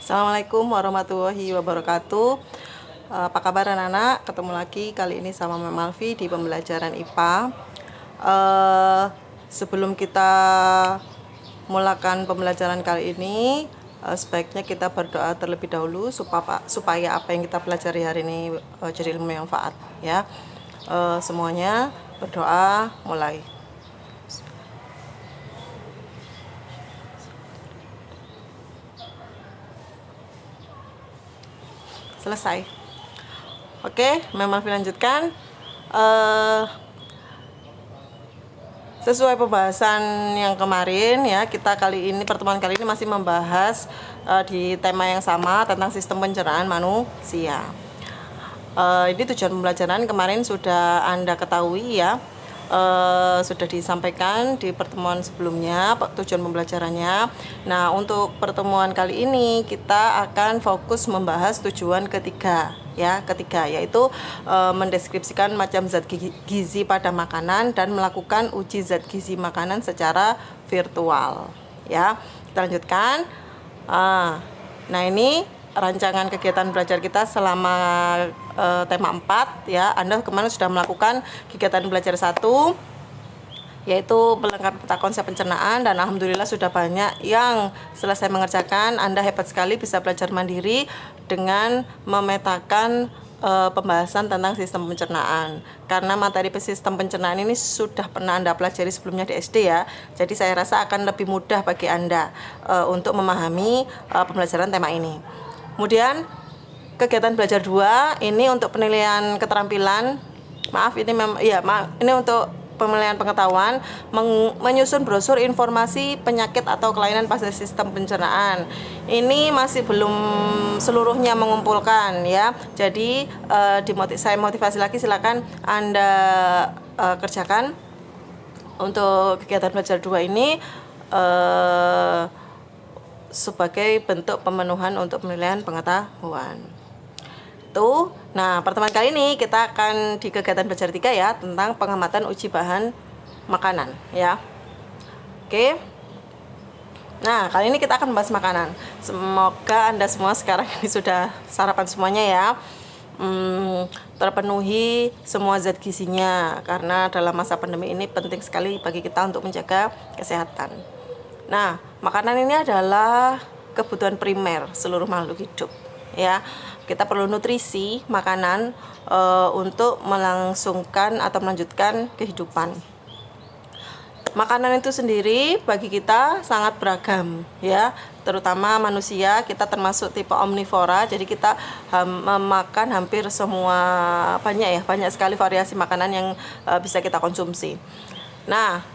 Assalamualaikum warahmatullahi wabarakatuh. Apa kabar anak-anak? Ketemu lagi kali ini sama Mem Alfi di pembelajaran IPA. Sebelum kita mulakan pembelajaran kali ini, sebaiknya kita berdoa terlebih dahulu supaya apa yang kita pelajari hari ini jadi ilmu yang manfaat, ya. Semuanya berdoa, mulai. Selesai. Oke, memang lanjutkan. Sesuai pembahasan yang kemarin, ya, kita pertemuan kali ini masih membahas di tema yang sama tentang sistem pencernaan manusia. Ini tujuan pembelajaran kemarin sudah Anda ketahui, ya. Sudah disampaikan di pertemuan sebelumnya tujuan pembelajarannya. Nah, untuk pertemuan kali ini kita akan fokus membahas tujuan ketiga, yaitu mendeskripsikan macam zat gizi pada makanan dan melakukan uji zat gizi makanan secara virtual, ya. Kita lanjutkan. Nah, ini rancangan kegiatan belajar kita selama tema 4, ya. Anda kemarin sudah melakukan kegiatan belajar 1, yaitu melengkapi peta konsep pencernaan, dan alhamdulillah sudah banyak yang selesai mengerjakan. Anda hebat sekali bisa belajar mandiri dengan memetakan pembahasan tentang sistem pencernaan, karena materi sistem pencernaan ini sudah pernah Anda pelajari sebelumnya di SD, ya. Jadi saya rasa akan lebih mudah bagi Anda untuk memahami pembelajaran tema ini. Kemudian kegiatan belajar 2 ini untuk penilaian keterampilan. Ini untuk penilaian pengetahuan, menyusun brosur informasi penyakit atau kelainan pada sistem pencernaan. Ini masih belum seluruhnya mengumpulkan, ya. Jadi saya motivasi lagi, silakan Anda kerjakan untuk kegiatan belajar 2 ini sebagai bentuk pemenuhan untuk penilaian pengetahuan. Nah, pertemuan kali ini kita akan di kegiatan belajar 3, ya, tentang pengamatan uji bahan makanan, ya. Oke. Nah, kali ini kita akan membahas makanan. Semoga Anda semua sekarang ini sudah sarapan semuanya, ya. Terpenuhi semua zat gizinya, karena dalam masa pandemi ini penting sekali bagi kita untuk menjaga kesehatan. Nah, makanan ini adalah kebutuhan primer seluruh makhluk hidup, ya. Kita perlu nutrisi makanan untuk melangsungkan atau melanjutkan kehidupan. Makanan itu sendiri bagi kita sangat beragam, ya. Terutama manusia, kita termasuk tipe omnivora, jadi kita memakan hampir semua, banyak sekali variasi makanan yang bisa kita konsumsi. Nah,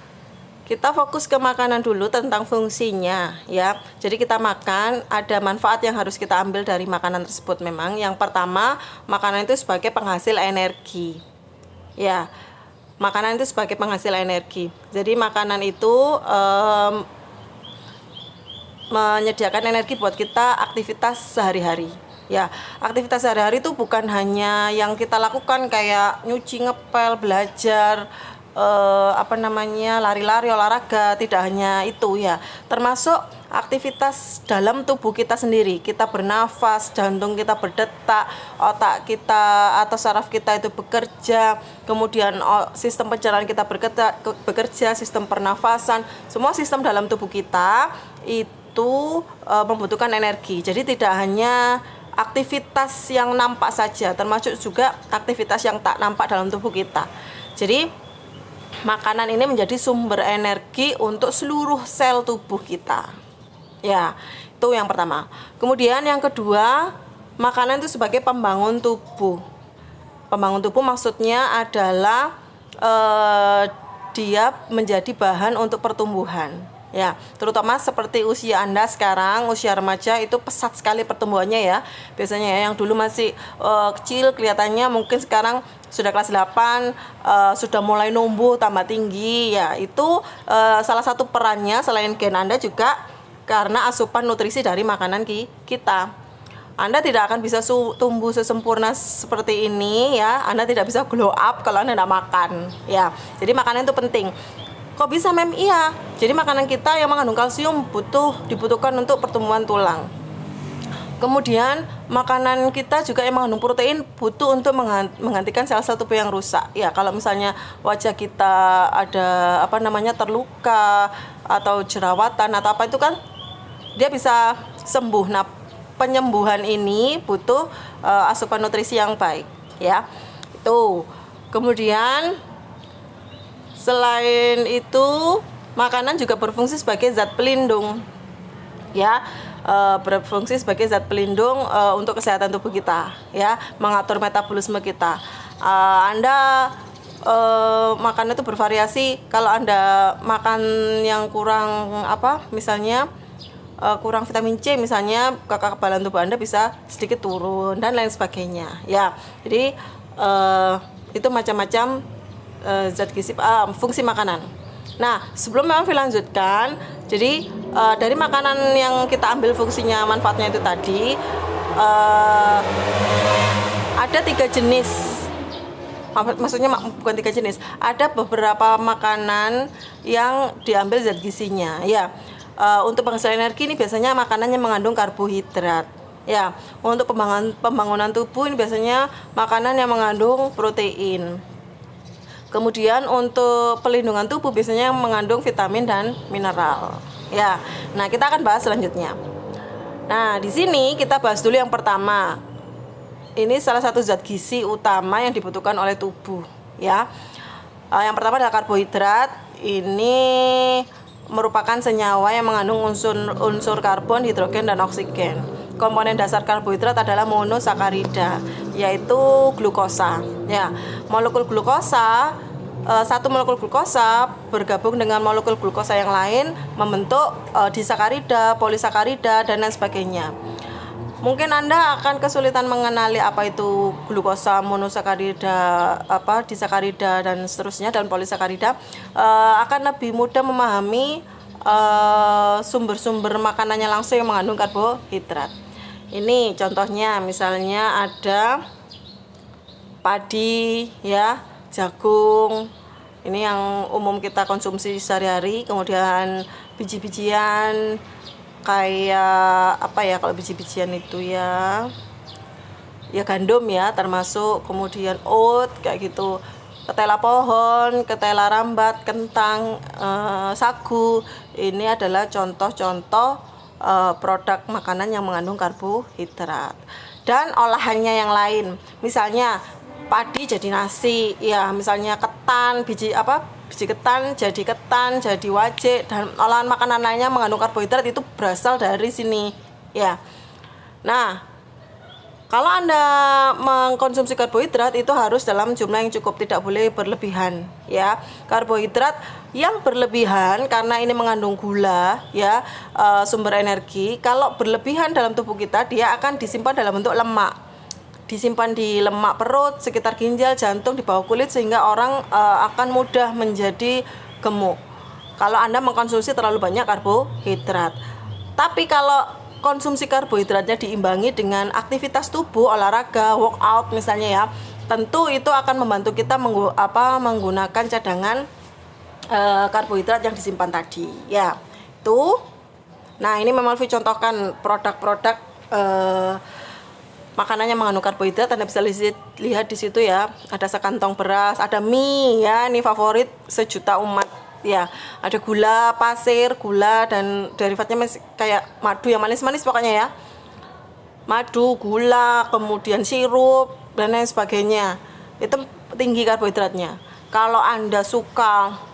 kita fokus ke makanan dulu tentang fungsinya, ya. Jadi kita makan, ada manfaat yang harus kita ambil dari makanan tersebut. Memang yang pertama, makanan itu sebagai penghasil energi, ya. Makanan itu sebagai penghasil energi. Jadi makanan itu menyediakan energi buat kita aktivitas sehari-hari, ya. Aktivitas sehari-hari itu bukan hanya yang kita lakukan kayak nyuci, ngepel, belajar, lari-lari, olahraga. Tidak hanya itu, ya, termasuk aktivitas dalam tubuh kita sendiri. Kita bernafas, jantung kita berdetak, otak kita atau saraf kita itu bekerja, kemudian sistem pencernaan kita bekerja, sistem pernafasan, semua sistem dalam tubuh kita itu membutuhkan energi. Jadi tidak hanya aktivitas yang nampak saja, termasuk juga aktivitas yang tak nampak dalam tubuh kita. Jadi makanan ini menjadi sumber energi untuk seluruh sel tubuh kita, ya. Itu yang pertama. Kemudian yang kedua, makanan itu sebagai pembangun tubuh. Pembangun tubuh maksudnya adalah dia menjadi bahan untuk pertumbuhan, ya. Terutama seperti usia Anda sekarang, usia remaja itu pesat sekali pertumbuhannya, ya. Biasanya, ya, yang dulu masih kecil kelihatannya, mungkin sekarang sudah kelas 8 sudah mulai numbuh tambah tinggi, ya. Itu salah satu perannya selain gen Anda juga karena asupan nutrisi dari makanan kita. Anda tidak akan bisa tumbuh sesempurna seperti ini, ya. Anda tidak bisa glow up kalau Anda tidak makan, ya. Jadi makanan itu penting. Kok bisa, Mem? Iya. Jadi makanan kita yang mengandung kalsium dibutuhkan untuk pertumbuhan tulang. Kemudian makanan kita juga yang mengandung protein butuh untuk menggantikan sel-sel tubuh yang rusak. Ya, kalau misalnya wajah kita ada terluka atau jerawatan atau apa itu kan dia bisa sembuh. Nah, penyembuhan ini butuh asupan nutrisi yang baik, ya. Itu. Kemudian selain itu makanan juga berfungsi sebagai zat pelindung, ya. Berfungsi sebagai zat pelindung untuk kesehatan tubuh kita, ya, mengatur metabolisme kita. Anda makan itu bervariasi. Kalau Anda makan yang kurang misalnya kurang vitamin C misalnya, kekebalan tubuh Anda bisa sedikit turun dan lain sebagainya, ya. Jadi itu macam-macam zat gizi, fungsi makanan. Nah, sebelum memang dilanjutkan, jadi dari makanan yang kita ambil fungsinya, manfaatnya itu tadi, ada 3 jenis. Maksudnya bukan 3 jenis, ada beberapa makanan yang diambil zat gizinya, ya. Untuk penghasil energi ini biasanya makanan yang mengandung karbohidrat, ya. Untuk pembangunan tubuh ini biasanya makanan yang mengandung protein. Kemudian untuk pelindungan tubuh biasanya mengandung vitamin dan mineral, ya. Nah, kita akan bahas selanjutnya. Nah, di sini kita bahas dulu yang pertama. Ini salah satu zat gizi utama yang dibutuhkan oleh tubuh, ya. Yang pertama adalah karbohidrat. Ini merupakan senyawa yang mengandung unsur karbon, hidrogen, dan oksigen. Komponen dasar karbohidrat adalah monosakarida, yaitu glukosa. Ya, molekul glukosa, satu molekul glukosa bergabung dengan molekul glukosa yang lain membentuk disakarida, polisakarida, dan lain sebagainya. Mungkin Anda akan kesulitan mengenali apa itu glukosa, monosakarida, disakarida, dan seterusnya, dan polisakarida. Akan lebih mudah memahami sumber-sumber makanannya langsung yang mengandung karbohidrat. Ini contohnya, misalnya ada padi, ya, jagung. Ini yang umum kita konsumsi sehari-hari. Kemudian biji-bijian kayak kalau biji-bijian itu ya gandum, ya, termasuk. Kemudian oat kayak gitu, ketela pohon, ketela rambat, kentang, sagu. Ini adalah contoh-contoh produk makanan yang mengandung karbohidrat. Dan olahannya yang lain, misalnya padi jadi nasi, ya, misalnya ketan, biji ketan jadi wajik, dan olahan makanan lainnya mengandung karbohidrat itu berasal dari sini, ya. Nah, kalau Anda mengkonsumsi karbohidrat itu harus dalam jumlah yang cukup, tidak boleh berlebihan, ya. Karbohidrat yang berlebihan karena ini mengandung gula, ya, sumber energi. Kalau berlebihan dalam tubuh kita, dia akan disimpan dalam bentuk lemak. Disimpan di lemak perut, sekitar ginjal, jantung, di bawah kulit, sehingga orang akan mudah menjadi gemuk kalau Anda mengkonsumsi terlalu banyak karbohidrat. Tapi kalau konsumsi karbohidratnya diimbangi dengan aktivitas tubuh, olahraga, workout misalnya, ya, tentu itu akan membantu kita menggunakan cadangan karbohidrat yang disimpan tadi, ya. Itu. Nah, ini memang contohkan produk-produk makanan yang mengandung karbohidrat. Anda bisa lihat di situ, ya. Ada sekantong beras, ada mie, ya, ini favorit sejuta umat, ya. Ada gula pasir, gula, dan derivatnya kayak madu yang manis-manis pokoknya, ya. Madu, gula, kemudian sirup, dan lain sebagainya. Itu tinggi karbohidratnya. Kalau Anda suka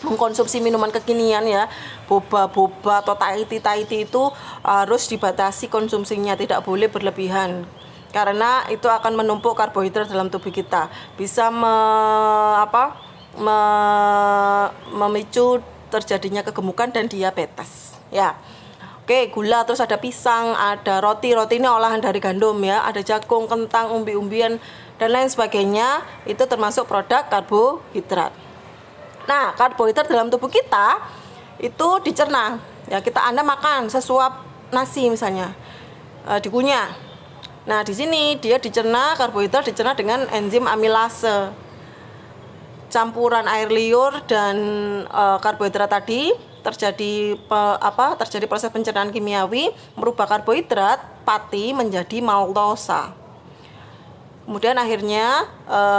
mengkonsumsi minuman kekinian, ya, boba atau taiti itu harus dibatasi konsumsinya, tidak boleh berlebihan, karena itu akan menumpuk karbohidrat dalam tubuh kita, bisa memicu terjadinya kegemukan dan diabetes, ya. Oke, gula, terus ada pisang, ada roti ini olahan dari gandum, ya, ada jagung, kentang, umbi-umbian, dan lain sebagainya. Itu termasuk produk karbohidrat. Nah, karbohidrat dalam tubuh kita itu dicerna, ya. Anda makan sesuap nasi misalnya, dikunyah. Nah, di sini dia dicerna, karbohidrat dicerna dengan enzim amilase. Campuran air liur dan karbohidrat tadi terjadi proses pencernaan kimiawi merubah karbohidrat pati menjadi maltosa. Kemudian akhirnya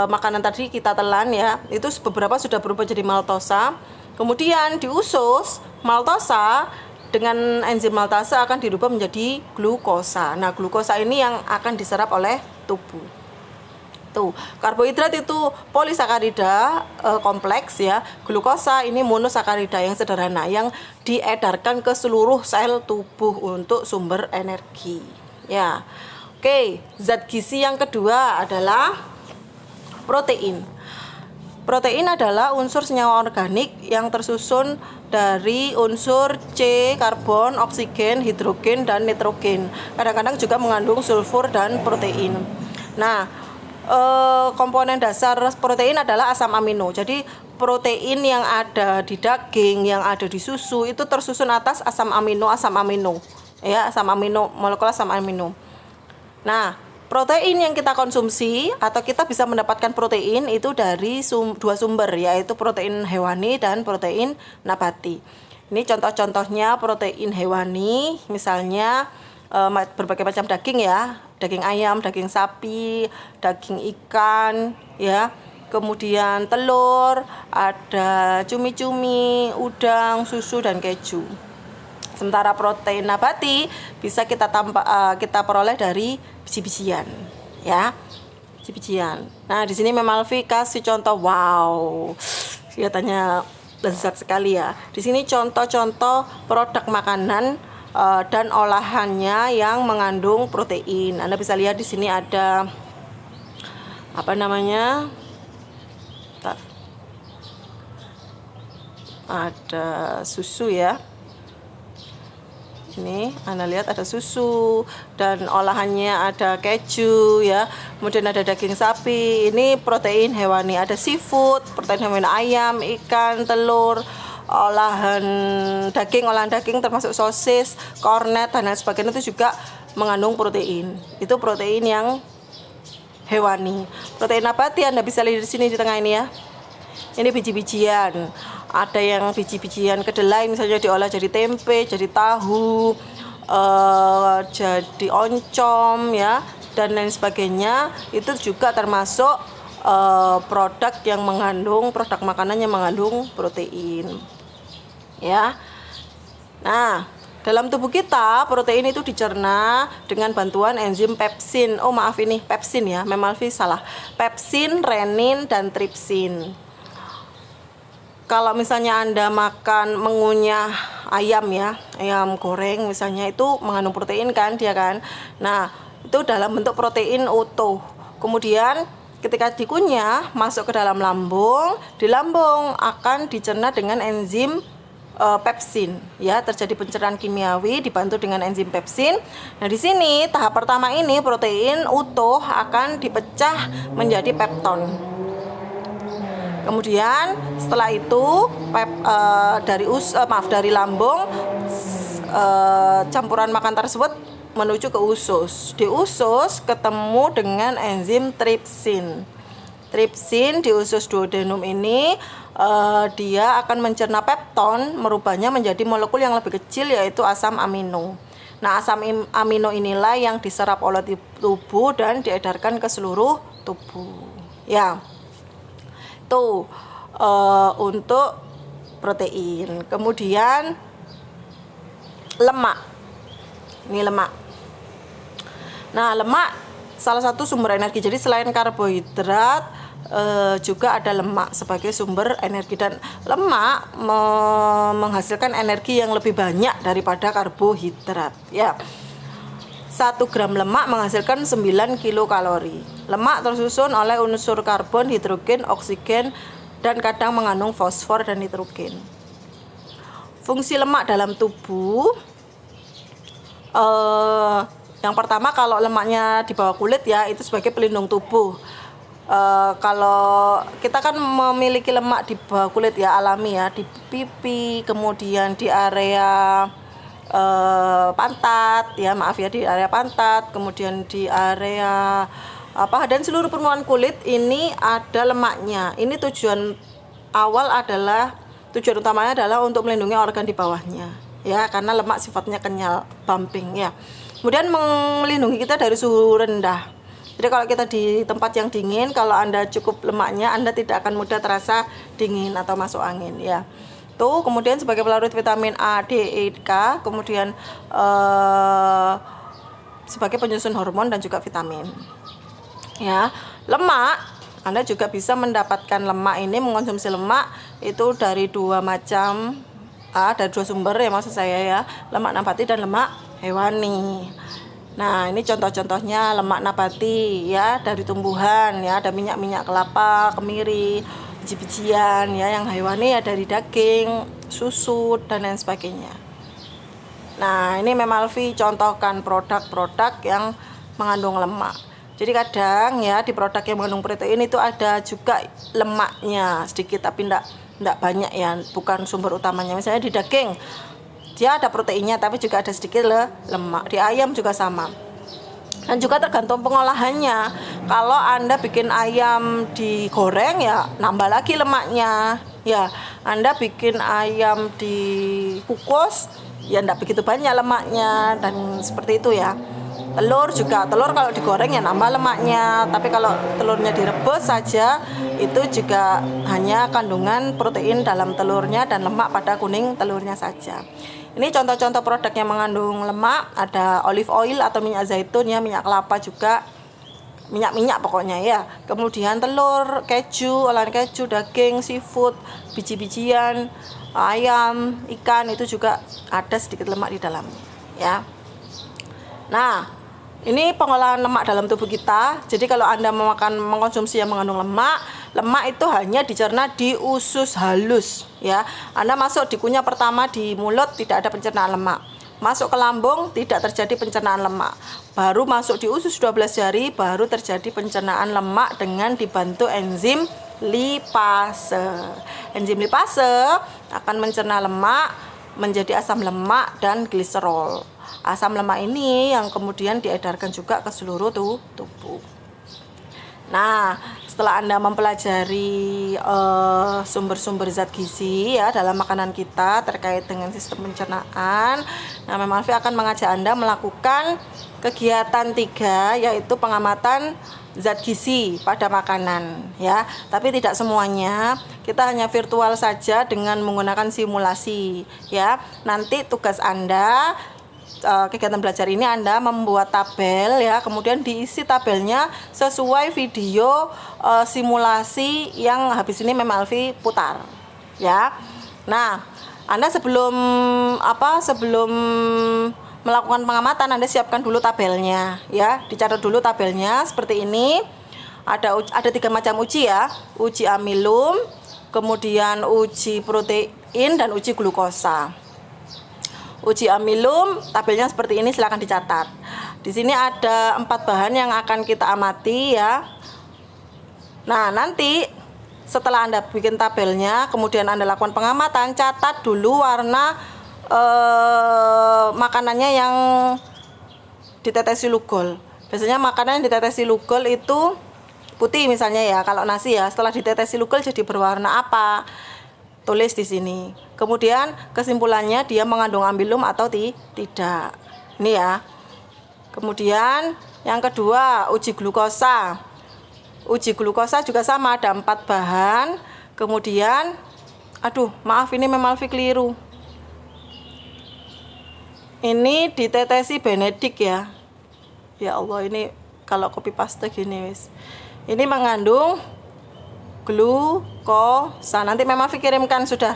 makanan tadi kita telan ya, itu beberapa sudah berubah jadi maltosa. Kemudian di usus, maltosa dengan enzim maltase akan dirubah menjadi glukosa. Nah, glukosa ini yang akan diserap oleh tubuh. Tuh, karbohidrat itu polisakarida kompleks ya. Glukosa ini monosakarida yang sederhana yang diedarkan ke seluruh sel tubuh untuk sumber energi. Ya. Oke, zat gizi yang kedua adalah protein. Protein adalah unsur senyawa organik yang tersusun dari unsur C, karbon, oksigen, hidrogen, dan nitrogen. Kadang-kadang juga mengandung sulfur dan protein. Nah, komponen dasar protein adalah asam amino. Jadi protein yang ada di daging, yang ada di susu itu tersusun atas asam amino. Ya, asam amino, molekul asam amino. Nah, protein yang kita konsumsi atau kita bisa mendapatkan protein itu dari dua sumber, yaitu protein hewani dan protein nabati. Ini contoh-contohnya protein hewani, misalnya berbagai macam daging ya, daging ayam, daging sapi, daging ikan ya. Kemudian telur, ada cumi-cumi, udang, susu, dan keju. Sementara protein nabati bisa kita peroleh dari biji-bijian, ya, biji-bijian. Nah, di sini Memalvi kasih contoh, wow, kelihatannya lezat sekali ya. Di sini contoh-contoh produk makanan dan olahannya yang mengandung protein. Anda bisa lihat di sini ada ada susu ya. Ini Anda lihat ada susu dan olahannya ada keju ya. Kemudian ada daging sapi. Ini protein hewani, ada seafood, protein hewani ayam, ikan, telur, olahan daging termasuk sosis, kornet dan lain sebagainya itu juga mengandung protein. Itu protein yang hewani. Protein nabati Anda bisa lihat di sini di tengah ini ya. Ini biji-bijian. Ada yang biji-bijian kedelai misalnya diolah jadi tempe, jadi tahu, jadi oncom ya, dan lain sebagainya. Itu juga termasuk produk makanan yang mengandung protein. Ya. Nah, dalam tubuh kita protein itu dicerna dengan bantuan enzim pepsin. Oh, maaf ini pepsin ya, Memalvi salah. Pepsin, renin, dan tripsin. Kalau misalnya Anda mengunyah ayam ya, ayam goreng misalnya, itu mengandung protein kan dia kan. Nah, itu dalam bentuk protein utuh. Kemudian ketika dikunyah masuk ke dalam lambung, di lambung akan dicerna dengan enzim pepsin ya, terjadi pencernaan kimiawi dibantu dengan enzim pepsin. Nah, di sini tahap pertama ini protein utuh akan dipecah menjadi pepton. Kemudian setelah itu dari lambung campuran makan tersebut menuju ke usus. Di usus ketemu dengan enzim tripsin. Tripsin di usus duodenum ini dia akan mencerna pepton, merubahnya menjadi molekul yang lebih kecil yaitu asam amino. Nah, asam amino inilah yang diserap oleh tubuh dan diedarkan ke seluruh tubuh. Ya. Itu untuk protein. Kemudian lemak. Ini lemak. Nah, lemak salah satu sumber energi. Jadi selain karbohidrat juga ada lemak sebagai sumber energi, dan lemak menghasilkan energi yang lebih banyak daripada karbohidrat ya. 1 gram lemak menghasilkan 9 kilokalori. Lemak tersusun oleh unsur karbon, hidrogen, oksigen, dan kadang mengandung fosfor dan nitrogen. Fungsi lemak dalam tubuh, yang pertama, kalau lemaknya di bawah kulit ya, itu sebagai pelindung tubuh. Kalau kita kan memiliki lemak di bawah kulit ya, alami ya, di pipi, kemudian di area pantat ya, di area pantat, kemudian di area dan seluruh permukaan kulit ini ada lemaknya. Ini tujuan awal adalah tujuan utamanya adalah untuk melindungi organ di bawahnya ya, karena lemak sifatnya kenyal, bumping ya. Kemudian melindungi kita dari suhu rendah. Jadi kalau kita di tempat yang dingin, kalau Anda cukup lemaknya, Anda tidak akan mudah terasa dingin atau masuk angin ya. Tuh, kemudian sebagai pelarut vitamin A, D, E, K, kemudian sebagai penyusun hormon dan juga vitamin. Ya, lemak, Anda juga bisa mendapatkan lemak ini, mengkonsumsi lemak itu dari dua macam, dari dua sumber ya maksud saya ya, lemak nabati dan lemak hewani. Nah, ini contoh-contohnya lemak nabati ya, dari tumbuhan ya, ada minyak-minyak kelapa, kemiri, biji-bijian ya. Yang hewani ya dari daging, susu dan lain sebagainya. Nah, ini Memalvi contohkan produk-produk yang mengandung lemak. Jadi kadang ya di produk yang mengandung protein itu ada juga lemaknya sedikit, tapi enggak banyak ya, bukan sumber utamanya. Misalnya di daging dia ada proteinnya tapi juga ada sedikit lemak. Di ayam juga sama. Dan juga tergantung pengolahannya. Kalau Anda bikin ayam digoreng ya nambah lagi lemaknya. Ya, Anda bikin ayam dikukus ya enggak begitu banyak lemaknya, dan seperti itu ya. Telur juga, telur kalau digoreng ya nambah lemaknya, tapi kalau telurnya direbus saja itu juga hanya kandungan protein dalam telurnya dan lemak pada kuning telurnya saja. Ini contoh-contoh produk yang mengandung lemak, ada olive oil atau minyak zaitun ya, minyak kelapa juga, minyak-minyak pokoknya ya. Kemudian telur, keju, olahan keju, daging, seafood, biji-bijian, ayam, ikan itu juga ada sedikit lemak di dalamnya ya. Nah, ini pengolahan lemak dalam tubuh kita. Jadi kalau Anda mengkonsumsi yang mengandung lemak, lemak itu hanya dicerna di usus halus ya. Anda masuk di kunyah pertama di mulut tidak ada pencernaan lemak. Masuk ke lambung tidak terjadi pencernaan lemak. Baru masuk di usus 12 jari baru terjadi pencernaan lemak dengan dibantu enzim lipase. Enzim lipase akan mencerna lemak menjadi asam lemak dan gliserol. Asam lemak ini yang kemudian diedarkan juga ke seluruh tubuh. Nah, setelah Anda mempelajari sumber-sumber zat gizi ya dalam makanan kita terkait dengan sistem pencernaan, nah Memalvi akan mengajak Anda melakukan kegiatan 3, yaitu pengamatan zat gizi pada makanan ya. Tapi tidak semuanya, kita hanya virtual saja dengan menggunakan simulasi ya. Nanti tugas Anda, kegiatan belajar ini Anda membuat tabel ya, kemudian diisi tabelnya sesuai video simulasi yang habis ini Memalvi putar ya. Nah, Anda sebelum melakukan pengamatan, Anda siapkan dulu tabelnya ya, dicatat dulu tabelnya seperti ini. Ada 3 macam uji ya, uji amilum, kemudian uji protein dan uji glukosa. Uji amilum tabelnya seperti ini, silahkan dicatat. Di sini ada 4 bahan yang akan kita amati ya. Nah, nanti setelah Anda bikin tabelnya, kemudian Anda lakukan pengamatan, catat dulu warna makanannya yang ditetesi lugol. Biasanya makanan yang ditetesi lugol itu putih misalnya ya, kalau nasi ya, setelah ditetesi lugol jadi berwarna apa? Tulis di sini. Kemudian kesimpulannya dia mengandung amilum atau tidak. Ini ya. Kemudian yang kedua, uji glukosa. Uji glukosa juga sama, ada 4 bahan. Kemudian maaf ini Memalvi keliru. Ini ditetesi Benedict ya. Ya Allah, ini kalau copy paste gini wis. Ini mengandung glukosa. Nanti Memalvi kirimkan sudah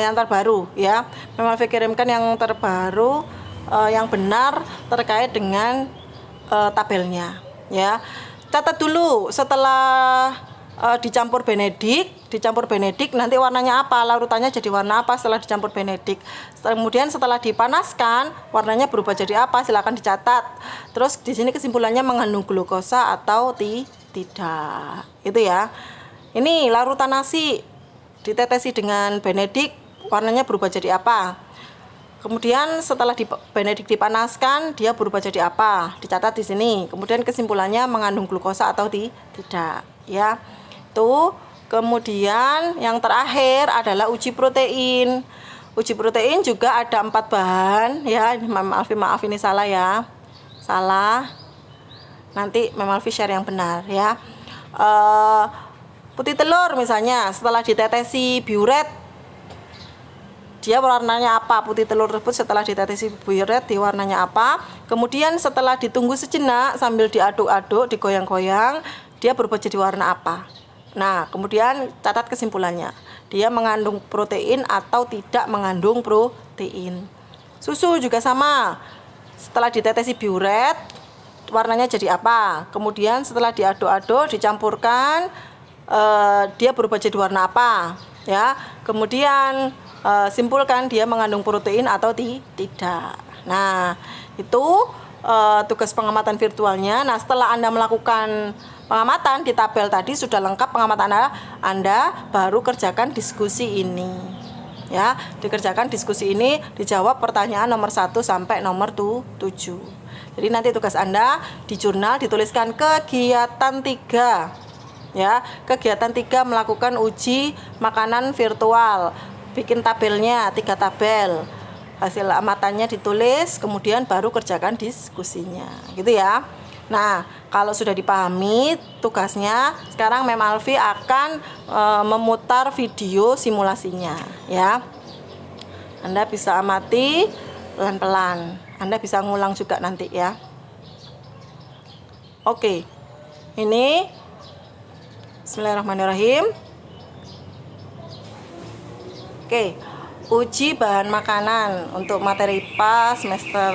yang terbaru ya. Memalvi kirimkan yang terbaru yang benar terkait dengan tabelnya ya. Catat dulu setelah dicampur Benedict nanti warnanya apa, larutannya jadi warna apa setelah dicampur Benedict. Kemudian setelah dipanaskan warnanya berubah jadi apa, silakan dicatat. Terus di sini kesimpulannya mengandung glukosa atau tidak. Itu ya. Ini larutan nasi ditetesi dengan Benedict, warnanya berubah jadi apa. Kemudian setelah Benedict dipanaskan, dia berubah jadi apa? Dicatat di sini. Kemudian kesimpulannya mengandung glukosa atau tidak, ya. Itu Kemudian yang terakhir adalah uji protein. Uji protein juga ada 4 bahan ya. Maaf ini salah ya. Salah. Nanti Mem Alfi share yang benar ya. Putih telur misalnya setelah ditetesi biuret, dia warnanya apa? Putih telur tersebut setelah ditetesi biuret dia warnanya apa? Kemudian setelah ditunggu sejenak sambil diaduk-aduk, digoyang-goyang, dia berubah jadi warna apa? Nah, kemudian catat kesimpulannya. Dia mengandung protein atau tidak mengandung protein. Susu juga sama. Setelah ditetesi biuret, warnanya jadi apa? Kemudian setelah diaduk-aduk, dicampurkan, dia berubah jadi warna apa? Ya. Kemudian simpulkan dia mengandung protein atau tidak. Nah, itu tugas pengamatan virtualnya. Nah, setelah Anda melakukan pengamatan di tabel tadi sudah lengkap pengamatan Anda, baru kerjakan diskusi ini. Ya, dikerjakan diskusi ini, dijawab pertanyaan nomor 1 sampai nomor 7. Jadi nanti tugas Anda di jurnal dituliskan kegiatan 3. Ya, kegiatan 3 melakukan uji makanan virtual. Bikin tabelnya 3 tabel. Hasil amatannya ditulis, kemudian baru kerjakan diskusinya. Gitu ya. Nah, kalau sudah dipahami tugasnya, sekarang Mem Alfi akan memutar video simulasinya, ya. Anda bisa amati pelan-pelan. Anda bisa ngulang juga nanti ya. Oke. Ini Bismillahirrahmanirrahim. Oke. Uji bahan makanan untuk materi IPA semester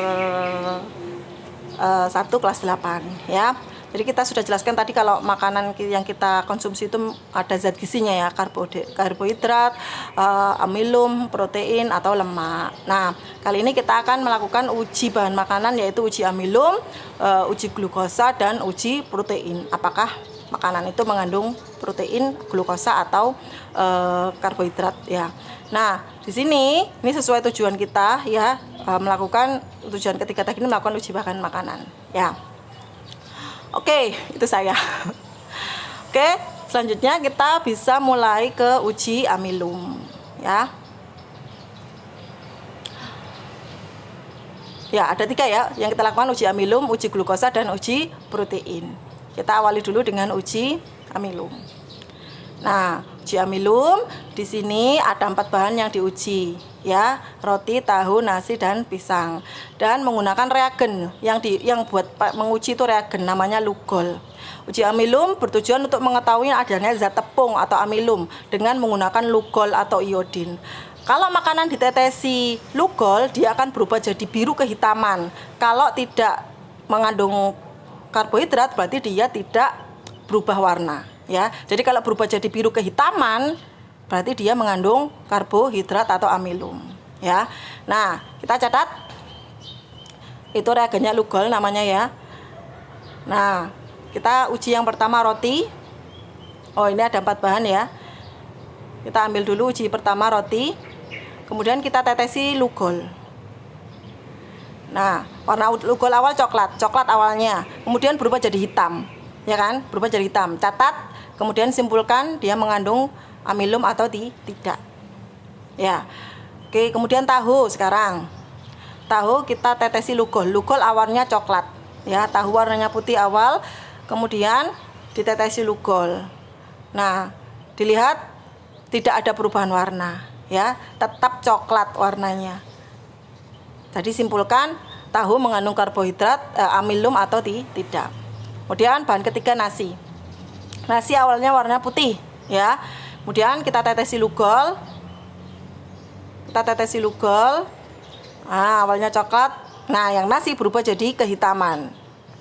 1 kelas 8 ya. Jadi kita sudah jelaskan tadi kalau makanan yang kita konsumsi itu ada zat gizinya ya, karbohidrat, amilum, protein atau lemak. Nah, kali ini kita akan melakukan uji bahan makanan yaitu uji amilum, uji glukosa dan uji protein. Apakah makanan itu mengandung protein, glukosa atau karbohidrat ya. Nah, di sini ini sesuai tujuan kita ya, melakukan tujuan ketiga tadi ini melakukan uji bahan makanan ya. Oke, itu saya. Oke, selanjutnya kita bisa mulai ke uji amilum ya. Ya, ada 3 ya yang kita lakukan, uji amilum, uji glukosa dan uji protein. Kita awali dulu dengan uji amilum. Nah, uji amilum di sini ada 4 bahan yang diuji ya, roti, tahu, nasi dan pisang, dan menggunakan reagen yang buat menguji itu reagen namanya lugol. Uji amilum bertujuan untuk mengetahui adanya zat tepung atau amilum dengan menggunakan lugol atau iodin. Kalau makanan ditetesi lugol, dia akan berubah jadi biru kehitaman. Kalau tidak mengandung karbohidrat berarti dia tidak berubah warna ya. Jadi kalau berubah jadi biru kehitaman berarti dia mengandung karbohidrat atau amilum ya. Nah, kita catat itu reagennya lugol namanya ya. Nah, kita uji yang pertama roti. Oh, ini ada 4 bahan ya. Kita ambil dulu uji pertama roti. Kemudian kita tetesi lugol. Nah, warna lugol awal coklat awalnya, kemudian berubah jadi hitam, ya kan? Berubah jadi hitam. Catat, kemudian simpulkan dia mengandung amilum atau tidak. Ya. Oke, kemudian tahu sekarang. Tahu kita tetesi lugol. Lugol awalnya coklat, ya. Tahu warnanya putih awal, kemudian ditetesi lugol. Nah, dilihat tidak ada perubahan warna, ya. Tetap coklat warnanya. Jadi simpulkan tahu mengandung karbohidrat, amilum atau tidak. Kemudian bahan ketiga nasi. Nasi awalnya warna putih, ya. Kemudian kita tetesi lugol. Nah, awalnya coklat. Nah, yang nasi berubah jadi kehitaman.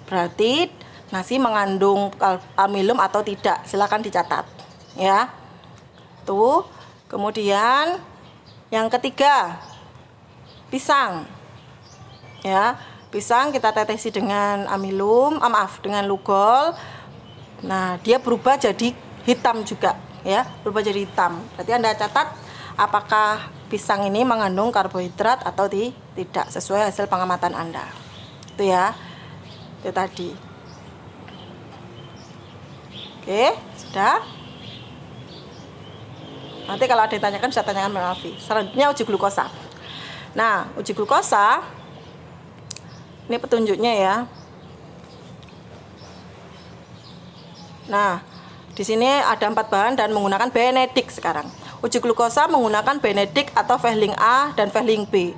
Berarti nasi mengandung amilum atau tidak. Silakan dicatat, ya. Tuh. Kemudian yang ketiga pisang. Ya, pisang kita tetesi dengan amilum, dengan lugol. Nah, dia berubah jadi hitam juga, ya, berubah jadi hitam. Berarti Anda catat apakah pisang ini mengandung karbohidrat atau tidak sesuai hasil pengamatan Anda. Itu ya. Itu tadi. Oke, sudah. Nanti kalau ada yang tanyakan bisa tanyakan Mbak Alfi. Selanjutnya uji glukosa. Nah, uji glukosa ini petunjuknya ya. Nah, di sini ada 4 bahan dan menggunakan Benedict sekarang. Uji glukosa menggunakan Benedict atau Vehling A dan Vehling B.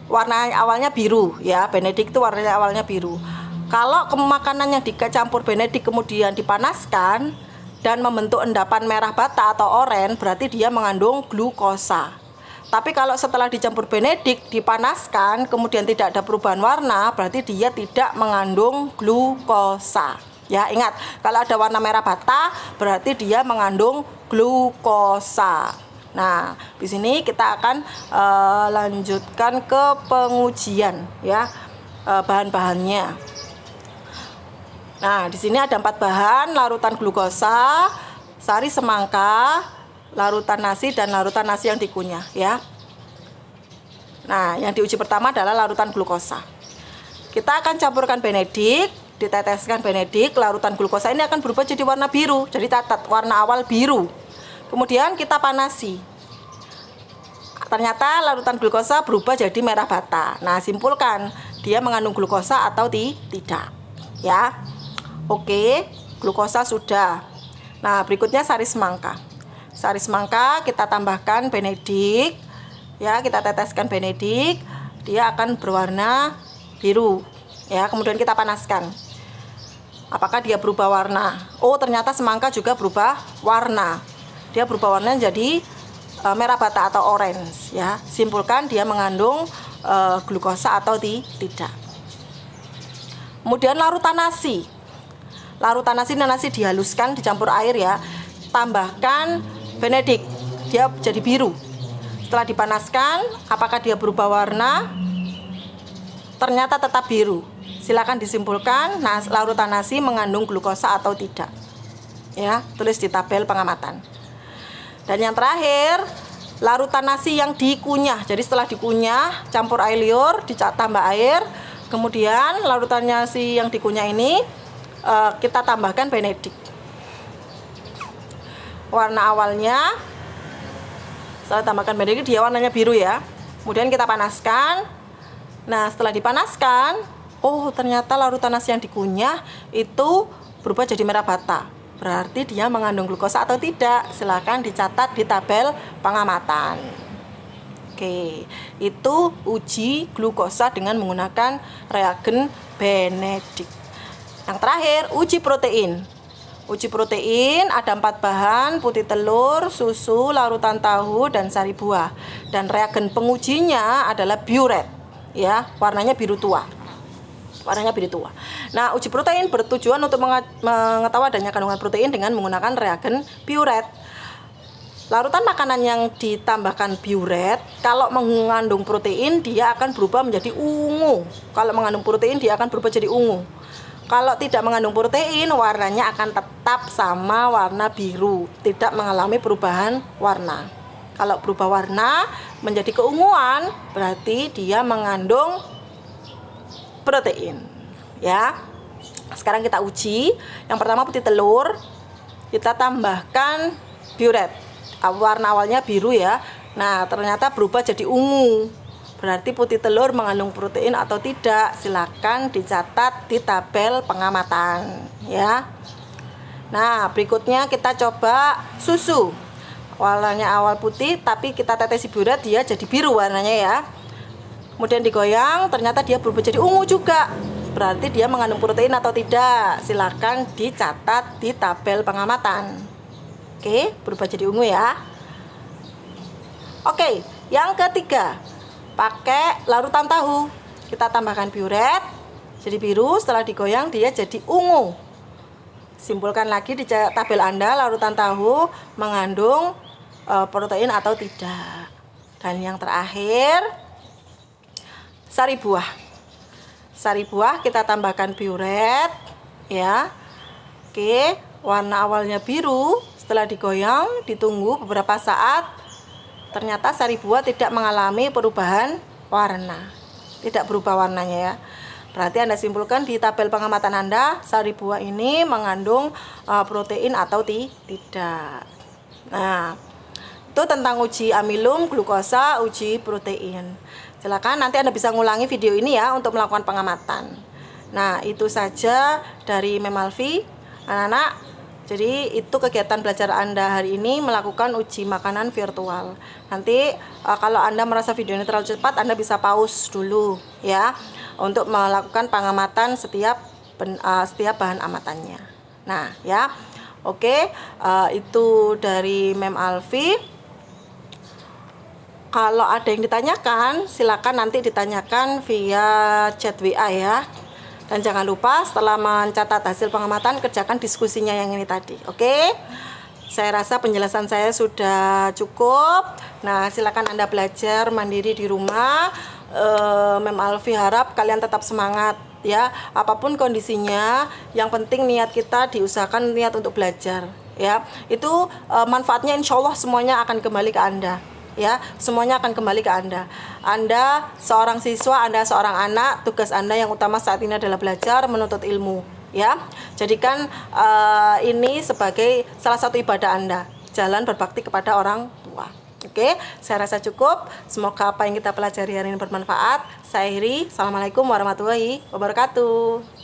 Warna awalnya biru ya, Benedict itu warnanya awalnya biru. Kalau makanan yang dicampur Benedict kemudian dipanaskan dan membentuk endapan merah bata atau oranye, berarti dia mengandung glukosa. Tapi kalau setelah dicampur Benedict dipanaskan kemudian tidak ada perubahan warna, berarti dia tidak mengandung glukosa. Ya, ingat, kalau ada warna merah bata berarti dia mengandung glukosa. Nah, di sini kita akan lanjutkan ke pengujian ya, bahan-bahannya. Nah, di sini ada 4 bahan: larutan glukosa, sari semangka, larutan nasi, dan larutan nasi yang dikunyah ya. Nah, yang diuji pertama adalah larutan glukosa. Kita akan campurkan Benedict, diteteskan Benedict, larutan glukosa ini akan berubah jadi warna biru. Jadi catat, warna awal biru. Kemudian kita panasi. Ternyata larutan glukosa berubah jadi merah bata. Nah, simpulkan dia mengandung glukosa atau tidak. Ya. Oke, glukosa sudah. Nah, berikutnya sari semangka. Sari semangka kita tambahkan Benedict. Ya, kita teteskan Benedict. Dia akan berwarna biru. Ya, kemudian kita panaskan. Apakah dia berubah warna? Oh, ternyata semangka juga berubah warna. Dia berubah warna jadi merah bata atau orange ya. Simpulkan dia mengandung glukosa atau tidak. Kemudian larutan nasi. Larutan nasi dan nasi dihaluskan, dicampur air ya. Tambahkan Benedict. Dia jadi biru. Setelah dipanaskan, apakah dia berubah warna? Ternyata tetap biru. Silakan disimpulkan, larutan nasi mengandung glukosa atau tidak. Ya, tulis di tabel pengamatan. Dan yang terakhir, larutan nasi yang dikunyah. Jadi setelah dikunyah, campur air liur, ditambah air. Kemudian larutan nasi yang dikunyah ini kita tambahkan Benedict. Warna awalnya setelah tambahkan Benedict dia warnanya biru ya. Kemudian kita panaskan. Nah, setelah dipanaskan, oh ternyata larutan nasi yang dikunyah itu berubah jadi merah bata. Berarti dia mengandung glukosa atau tidak? Silakan dicatat di tabel pengamatan. Oke, itu uji glukosa dengan menggunakan reagen Benedict. Yang terakhir, uji protein. Uji protein ada 4 bahan: putih telur, susu, larutan tahu, dan sari buah. Dan reagen pengujinya adalah biuret. Ya, warnanya biru tua. Warnanya biru tua. Nah, uji protein bertujuan untuk mengetahui adanya kandungan protein dengan menggunakan reagen biuret. Larutan makanan yang ditambahkan biuret, kalau mengandung protein dia akan berubah menjadi ungu. Kalau mengandung protein dia akan berubah jadi ungu. Kalau tidak mengandung protein, warnanya akan tetap sama warna biru, tidak mengalami perubahan warna. Kalau berubah warna menjadi keunguan, berarti dia mengandung protein. Ya. Sekarang kita uji. Yang pertama putih telur, kita tambahkan biuret. Warna awalnya biru ya. Nah, ternyata berubah jadi ungu. Berarti putih telur mengandung protein atau tidak? Silakan dicatat di tabel pengamatan ya. Nah, berikutnya kita coba susu. Warnanya awal putih tapi kita tetesi biuret dia jadi biru warnanya ya. Kemudian digoyang, ternyata dia berubah jadi ungu juga. Berarti dia mengandung protein atau tidak? Silakan dicatat di tabel pengamatan. Oke, berubah jadi ungu ya. Oke, yang ketiga, pakai larutan tahu. Kita tambahkan biuret jadi biru, setelah digoyang dia jadi ungu. Simpulkan lagi di tabel Anda larutan tahu mengandung protein atau tidak. Dan yang terakhir, sari buah. Sari buah kita tambahkan biuret ya. Oke, warna awalnya biru, setelah digoyang ditunggu beberapa saat, ternyata sari buah tidak mengalami perubahan warna. Tidak berubah warnanya ya. Berarti Anda simpulkan di tabel pengamatan Anda, sari buah ini mengandung protein atau tidak. Nah, Itu tentang uji amilum, glukosa, uji protein. Silakan nanti Anda bisa ngulangi video ini ya untuk melakukan pengamatan. Nah, itu saja dari Mem Alfi, anak-anak. Jadi itu kegiatan belajar Anda hari ini melakukan uji makanan virtual. Nanti kalau Anda merasa video ini terlalu cepat, Anda bisa pause dulu ya untuk melakukan pengamatan setiap bahan amatannya. Nah, ya. Oke, itu dari Mem Alfi. Kalau ada yang ditanyakan, silakan nanti ditanyakan via chat WA ya. Dan jangan lupa setelah mencatat hasil pengamatan, kerjakan diskusinya yang ini tadi. Oke? Saya rasa penjelasan saya sudah cukup. Nah, silakan Anda belajar mandiri di rumah. Mem Alfi harap kalian tetap semangat ya, apapun kondisinya, yang penting niat kita diusahakan niat untuk belajar ya. Itu manfaatnya insya Allah semuanya akan kembali ke Anda ya, semuanya akan kembali ke Anda. Anda seorang siswa, Anda seorang anak, tugas Anda yang utama saat ini adalah belajar, menuntut ilmu ya. Jadikan ini sebagai salah satu ibadah Anda, jalan berbakti kepada orang tua. Oke, saya rasa cukup. Semoga apa yang kita pelajari hari ini bermanfaat. Saya akhiri. Assalamualaikum warahmatullahi wabarakatuh.